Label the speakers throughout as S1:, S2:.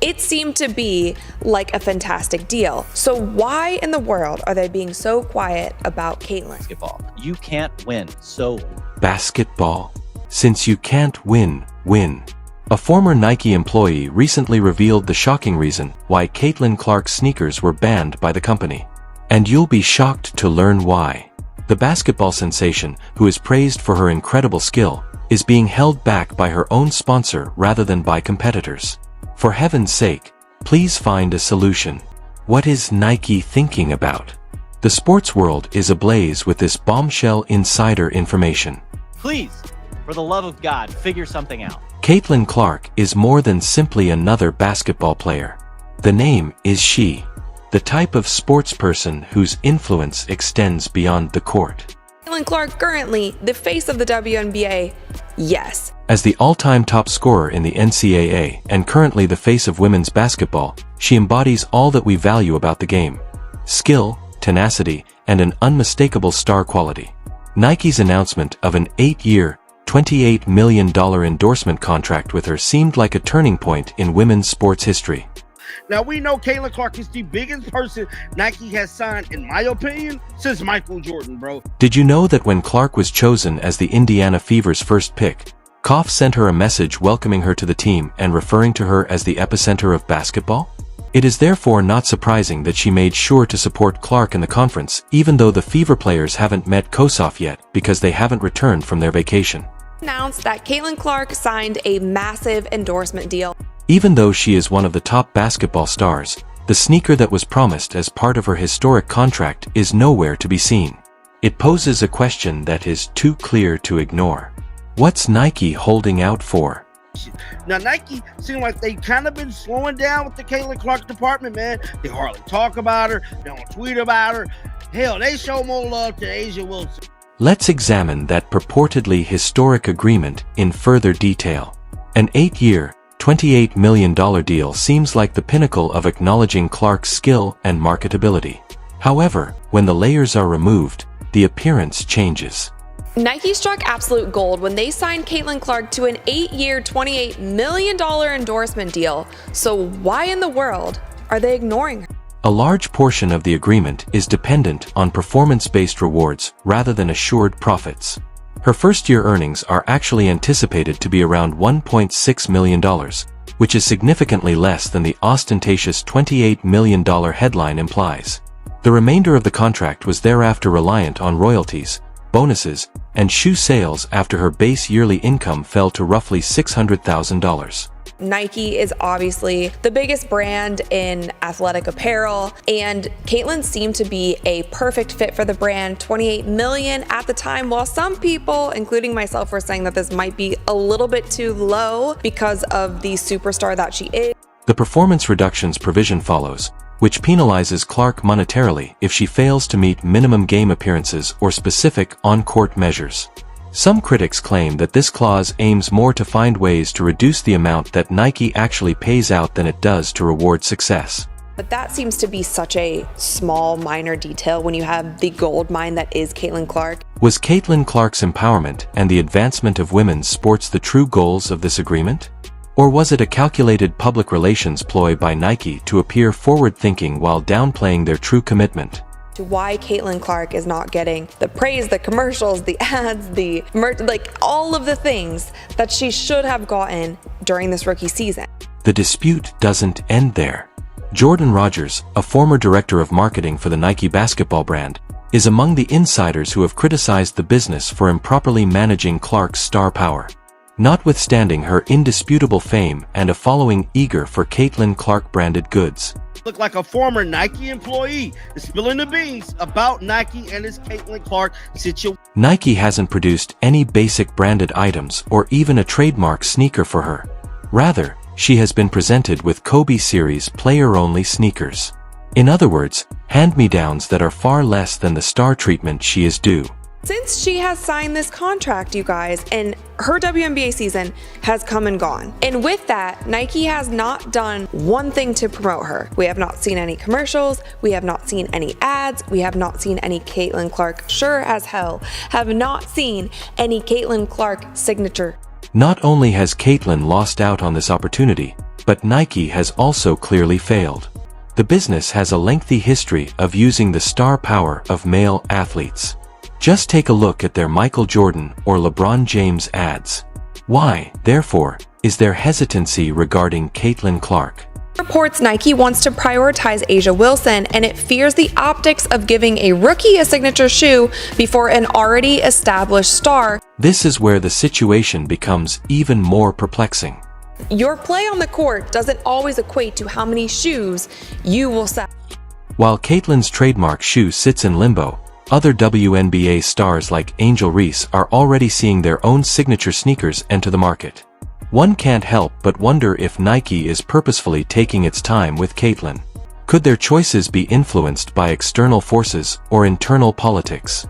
S1: It seemed to be like a fantastic deal. So why in the world are they being so quiet about Caitlyn?
S2: Basketball. You can't win, so...
S3: Basketball. Since you can't win, win. A former Nike employee recently revealed the shocking reason why Caitlyn Clark's sneakers were banned by the company. And you'll be shocked to learn why. The basketball sensation, who is praised for her incredible skill, is being held back by her own sponsor rather than by competitors. For heaven's sake, please find a solution. What is Nike thinking about? The sports world is ablaze with this bombshell insider information.
S2: Please, for the love of God, figure something out.
S3: Caitlyn Clark is more than simply another basketball player. The name is she, the type of sports person whose influence extends beyond the court.
S1: Caitlyn Clark, currently the face of the WNBA, yes.
S3: As the all-time top scorer in the NCAA and currently the face of women's basketball, she embodies all that we value about the game: skill, tenacity, and an unmistakable star quality. Nike's announcement of an 8-year, $28 million endorsement contract with her seemed like a turning point in women's sports history.
S4: Now, we know Caitlyn Clark is the biggest person Nike has signed, in my opinion, since Michael Jordan, bro.
S3: Did you know that when Clark was chosen as the Indiana Fever's first pick, Koff sent her a message welcoming her to the team and referring to her as the epicenter of basketball? It is therefore not surprising that she made sure to support Clark in the conference, even though the Fever players haven't met Kosoff yet because they haven't returned from their vacation.
S1: Announced that Caitlyn Clark signed a massive endorsement deal.
S3: Even though she is one of the top basketball stars, the sneaker that was promised as part of her historic contract is nowhere to be seen. It poses a question that is too clear to ignore. What's Nike holding out for?
S4: Now, Nike seem like they kind of been slowing down with the Caitlyn Clark department, man. They hardly talk about her. They don't tweet about her. Hell, they show more love to Asia Wilson.
S3: Let's examine that purportedly historic agreement in further detail. An 8-year, $28 million deal seems like the pinnacle of acknowledging Clark's skill and marketability. However, when the layers are removed, the appearance changes.
S1: Nike struck absolute gold when they signed Caitlyn Clark to an 8-year, $28 million endorsement deal. So why in the world are they ignoring her?
S3: A large portion of the agreement is dependent on performance-based rewards rather than assured profits. Her first-year earnings are actually anticipated to be around $1.6 million, which is significantly less than the ostentatious $28 million headline implies. The remainder of the contract was thereafter reliant on royalties, bonuses, and shoe sales after her base yearly income fell to roughly $600,000.
S1: Nike is obviously the biggest brand in athletic apparel, and Caitlyn seemed to be a perfect fit for the brand. $28 million at the time, while some people, including myself, were saying that this might be a little bit too low because of the superstar that she is.
S3: The performance reductions provision follows, which penalizes Clark monetarily if she fails to meet minimum game appearances or specific on-court measures. Some critics claim that this clause aims more to find ways to reduce the amount that Nike actually pays out than it does to reward success.
S1: But that seems to be such a small, minor detail when you have the gold mine that is Caitlyn Clark.
S3: Was Caitlyn Clark's empowerment and the advancement of women's sports the true goals of this agreement? Or was it a calculated public relations ploy by Nike to appear forward-thinking while downplaying their true commitment?
S1: To why Caitlyn Clark is not getting the praise, the commercials, the ads, the merch, like all of the things that she should have gotten during this rookie season.
S3: The dispute doesn't end there. Jordan Rogers, a former director of marketing for the Nike basketball brand, is among the insiders who have criticized the business for improperly managing Clark's star power. Notwithstanding her indisputable fame and a following eager for Caitlyn Clark branded goods.
S4: Look like a former Nike employee is spilling the beans about Nike and his Caitlyn Clark situation.
S3: Nike hasn't produced any basic branded items or even a trademark sneaker for her. Rather, she has been presented with Kobe Series player-only sneakers. In other words, hand-me-downs that are far less than the star treatment she is due.
S1: Since she has signed this contract, you guys, and her WNBA season has come and gone. And with that, Nike has not done one thing to promote her. We have not seen any commercials. We have not seen any ads. We have not seen any Caitlyn Clark. Sure as hell have not seen any Caitlyn Clark signature.
S3: Not only has Caitlyn lost out on this opportunity, But Nike has also clearly failed. The business has a lengthy history of using the star power of male athletes. Just take a look at their Michael Jordan or LeBron James ads. Why, therefore, is there hesitancy regarding Caitlin Clark?
S1: Reports Nike wants to prioritize A'ja Wilson, and it fears the optics of giving a rookie a signature shoe before an already established star.
S3: This is where the situation becomes even more perplexing.
S1: Your play on the court doesn't always equate to how many shoes you will sell.
S3: While Caitlin's trademark shoe sits in limbo, other WNBA stars like Angel Reese are already seeing their own signature sneakers enter the market. One can't help but wonder if Nike is purposefully taking its time with Caitlin. Could their choices be influenced by external forces or internal politics?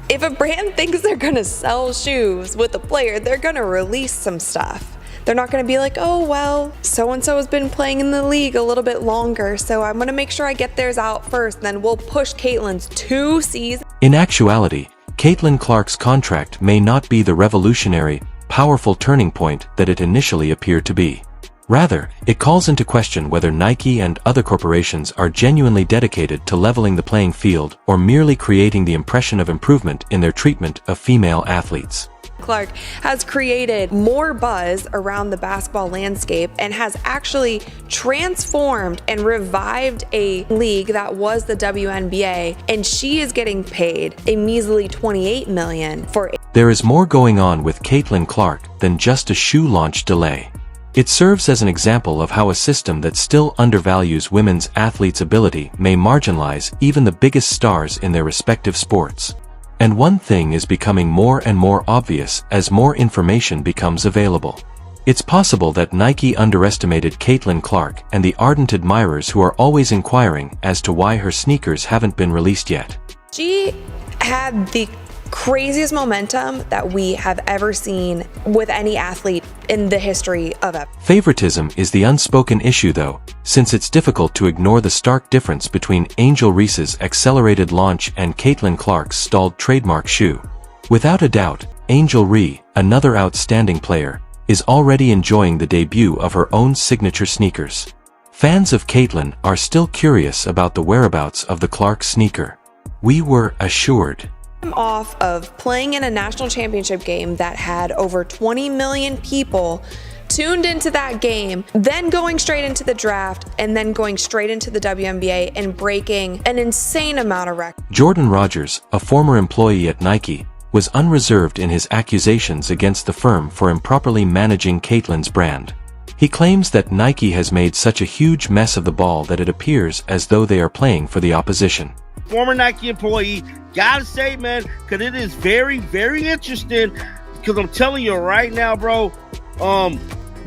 S1: If a brand thinks they're gonna sell shoes with a player, they're gonna release some stuff. They're not gonna be like, oh, well, so-and-so has been playing in the league a little bit longer, so I'm gonna make sure I get theirs out first, then we'll push Caitlin's 2 seasons.
S3: In actuality, Caitlin Clark's contract may not be the revolutionary, powerful turning point that it initially appeared to be. Rather, it calls into question whether Nike and other corporations are genuinely dedicated to leveling the playing field or merely creating the impression of improvement in their treatment of female athletes.
S1: Clark has created more buzz around the basketball landscape and has actually transformed and revived a league that was the WNBA, and she is getting paid a measly $28 million for it.
S3: There is more going on with Caitlin Clark than just a shoe launch delay. It serves as an example of how a system that still undervalues women's athletes' ability may marginalize even the biggest stars in their respective sports. And one thing is becoming more and more obvious as more information becomes available. It's possible that Nike underestimated Caitlin Clark and the ardent admirers who are always inquiring as to why her sneakers haven't been released yet.
S1: She had the craziest momentum that we have ever seen with any athlete in the history of it.
S3: Favoritism is the unspoken issue though, since it's difficult to ignore the stark difference between Angel Reese's accelerated launch and Caitlin Clark's stalled trademark shoe. Without a doubt, Angel Ree, another outstanding player, is already enjoying the debut of her own signature sneakers. Fans of Caitlin are still curious about the whereabouts of the Clark sneaker. We were assured.
S1: Off of playing in a national championship game that had over 20 million people tuned into that game, then going straight into the draft, and then going straight into the WNBA and breaking an insane amount of records.
S3: Jordan Rogers, a former employee at Nike, was unreserved in his accusations against the firm for improperly managing Caitlin's brand. He claims that Nike has made such a huge mess of the ball that it appears as though they are playing for the opposition.
S4: Former Nike employee, gotta say, man, because it is very, very interesting. Because I'm telling you right now, bro,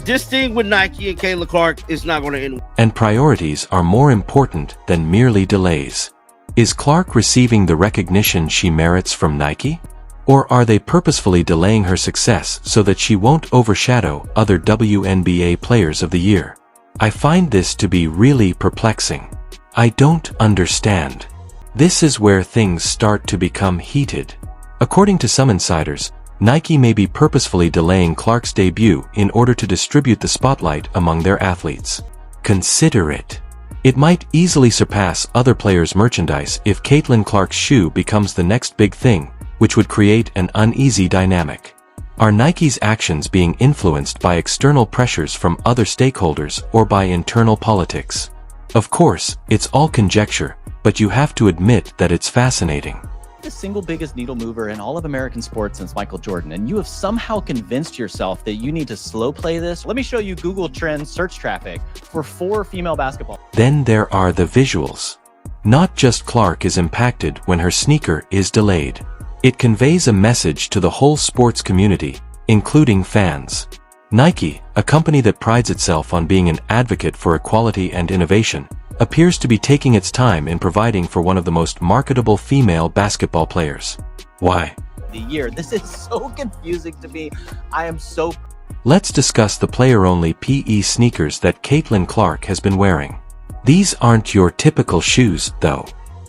S4: this thing with Nike and Caitlin Clark is not going to end.
S3: And priorities are more important than merely delays. Is Clark receiving the recognition she merits from Nike? Or are they purposefully delaying her success so that she won't overshadow other WNBA players of the year? I find this to be really perplexing. I don't understand. This is where things start to become heated. According to some insiders, Nike may be purposefully delaying Clark's debut in order to distribute the spotlight among their athletes. Consider it. It might easily surpass other players' merchandise if Caitlin Clark's shoe becomes the next big thing, which would create an uneasy dynamic. Are Nike's actions being influenced by external pressures from other stakeholders or by internal politics? Of course, it's all conjecture, but you have to admit that it's fascinating.
S2: The single biggest needle mover in all of American sports since Michael Jordan, and you have somehow convinced yourself that you need to slow play this. Let me show you Google Trends search traffic for 4 female basketball.
S3: Then there are the visuals. Not just Clark is impacted when her sneaker is delayed. It conveys a message to the whole sports community, including fans. Nike, a company that prides itself on being an advocate for equality and innovation, appears to be taking its time in providing for one of the most marketable female basketball players. Why?
S2: The year. This is so confusing to me. I am so...
S3: Let's discuss the player-only PE sneakers that Caitlin Clark has been wearing. These aren't your typical shoes, though.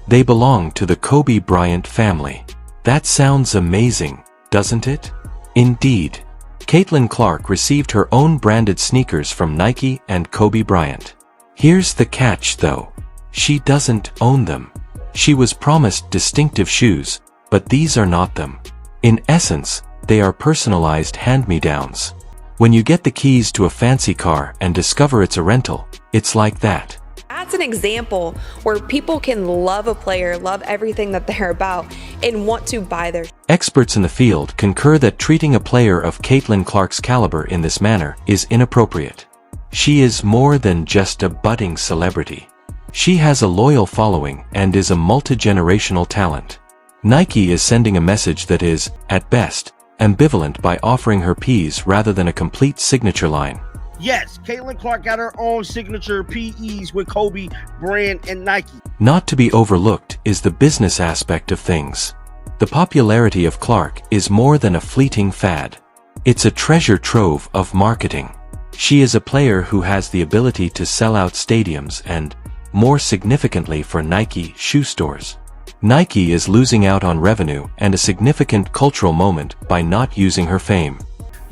S3: They belong to the Kobe Bryant family. That sounds amazing, doesn't it? Indeed. Caitlin Clark received her own branded sneakers from Nike and Kobe Bryant. Here's the catch though. She doesn't own them. She was promised distinctive shoes, but these are not them. In essence, they are personalized hand-me-downs. When you get the keys to a fancy car and discover it's a rental, it's like that.
S1: That's an example where people can love a player, love everything that they're about, and want to buy their.
S3: Experts in the field concur that treating a player of Caitlin Clark's caliber in this manner is inappropriate. She is more than just a budding celebrity. She has a loyal following and is a multi-generational talent. Nike is sending a message that is, at best, ambivalent by offering her Ps rather than a complete signature line.
S4: Yes, Caitlin Clark got her own signature PEs with Kobe, Bryant, and Nike.
S3: Not to be overlooked is the business aspect of things. The popularity of Clark is more than a fleeting fad. It's a treasure trove of marketing. She is a player who has the ability to sell out stadiums and, more significantly for Nike shoe stores. Nike is losing out on revenue and a significant cultural moment by not using her fame.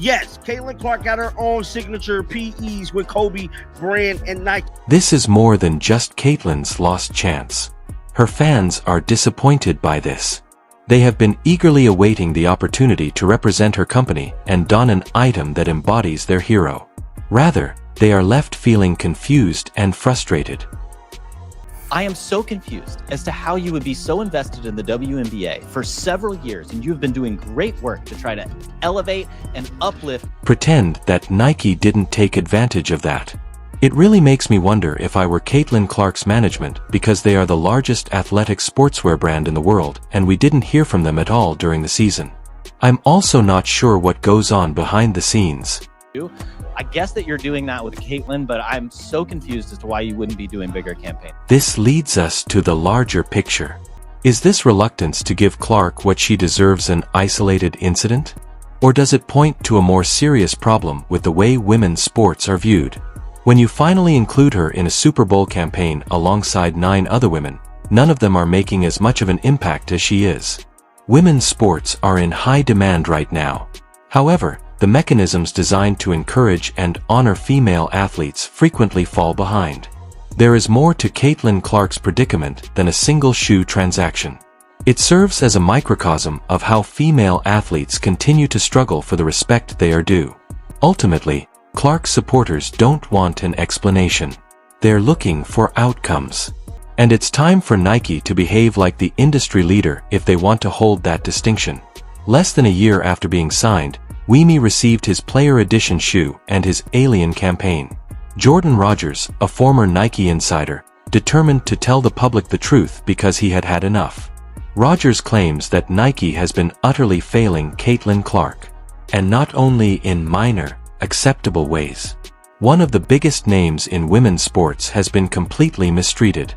S4: Yes, Caitlin Clark got her own signature PEs with Kobe, Bryant, and Nike.
S3: This is more than just Caitlin's lost chance. Her fans are disappointed by this. They have been eagerly awaiting the opportunity to represent her company and don an item that embodies their hero. Rather, they are left feeling confused and frustrated.
S2: I am so confused as to how you would be so invested in the WNBA for several years, and you have been doing great work to try to elevate and uplift.
S3: Pretend that Nike didn't take advantage of that. It really makes me wonder if I were Caitlin Clark's management, because they are the largest athletic sportswear brand in the world and we didn't hear from them at all during the season. I'm also not sure what goes on behind the scenes.
S2: I guess that you're doing that with Caitlin, but I'm so confused as to why you wouldn't be doing bigger campaigns.
S3: This leads us to the larger picture. Is this reluctance to give Clark what she deserves an isolated incident? Or does it point to a more serious problem with the way women's sports are viewed? When you finally include her in a Super Bowl campaign alongside 9 other women, none of them are making as much of an impact as she is. Women's sports are in high demand right now. However, the mechanisms designed to encourage and honor female athletes frequently fall behind. There is more to Caitlin Clark's predicament than a single shoe transaction. It serves as a microcosm of how female athletes continue to struggle for the respect they are due. Ultimately, Clark's supporters don't want an explanation. They're looking for outcomes. And it's time for Nike to behave like the industry leader if they want to hold that distinction. Less than a year after being signed, Wemi received his Player Edition shoe and his Alien campaign. Jordan Rogers, a former Nike insider, determined to tell the public the truth because he had had enough. Rogers claims that Nike has been utterly failing Caitlin Clark. And not only in minor, acceptable ways. One of the biggest names in women's sports has been completely mistreated.